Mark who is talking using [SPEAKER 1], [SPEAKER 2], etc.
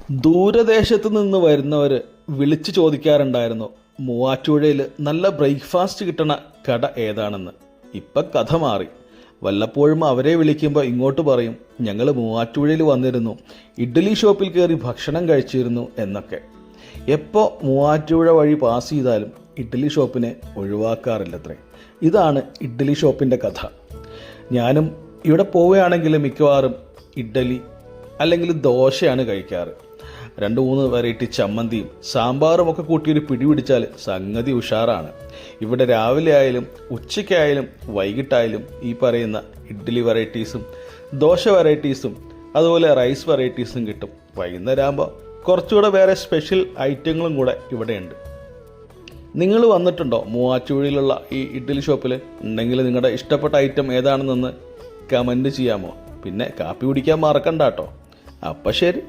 [SPEAKER 1] ദൂരദേശത്ത് നിന്ന് വരുന്നവർ വിളിച്ചു ചോദിക്കാറുണ്ടായിരുന്നു മൂവാറ്റുപുഴയിൽ നല്ല ബ്രേക്ക്ഫാസ്റ്റ് കിട്ടണ കട ഏതാണെന്ന്. ഇപ്പം കഥ മാറി. വല്ലപ്പോഴും അവരെ വിളിക്കുമ്പോൾ ഇങ്ങോട്ട് പറയും, ഞങ്ങൾ മൂവാറ്റുപുഴയിൽ വന്നിരുന്നു, ഇഡ്ഡലി ഷോപ്പിൽ കയറി ഭക്ഷണം കഴിച്ചിരുന്നു എന്നൊക്കെ. എപ്പോൾ മൂവാറ്റുപുഴ വഴി പാസ് ചെയ്താലും ഇഡ്ഡലി ഷോപ്പിനെ ഒഴിവാക്കാറില്ലത്രേ. ഇതാണ് ഇഡ്ഡലി ഷോപ്പിൻ്റെ കഥ. ഞാനും ഇവിടെ പോവുകയാണെങ്കിൽ മിക്കവാറും ഇഡ്ഡലി അല്ലെങ്കിൽ ദോശയാണ് കഴിക്കാറ്. 2-3 വെറൈറ്റി ചമ്മന്തിയും സാമ്പാറും ഒക്കെ കൂട്ടിയൊരു പിടി പിടിച്ചാൽ സംഗതി ഉഷാറാണ്. ഇവിടെ രാവിലെ ആയാലും ഉച്ചയ്ക്കായാലും വൈകിട്ടായാലും ഈ പറയുന്ന ഇഡ്ഡലി വെറൈറ്റീസും ദോശ വെറൈറ്റീസും അതുപോലെ റൈസ് വെറൈറ്റീസും കിട്ടും. വൈകുന്നേരം ആകുമ്പോൾ കുറച്ചുകൂടെ വേറെ സ്പെഷ്യൽ ഐറ്റങ്ങളും കൂടെ ഇവിടെയുണ്ട്. നിങ്ങൾ വന്നിട്ടുണ്ടോ മൂവാറ്റുപുഴയിലുള്ള ഈ ഇഡ്ഡലി ഷോപ്പിൽ? ഉണ്ടെങ്കിൽ നിങ്ങളുടെ ഇഷ്ടപ്പെട്ട ഐറ്റം ഏതാണെന്നൊന്ന് കമൻറ്റ് ചെയ്യാമോ? പിന്നെ കാപ്പി കുടിക്കാൻ മറക്കണ്ട കേട്ടോ. അപ്പം ശരി.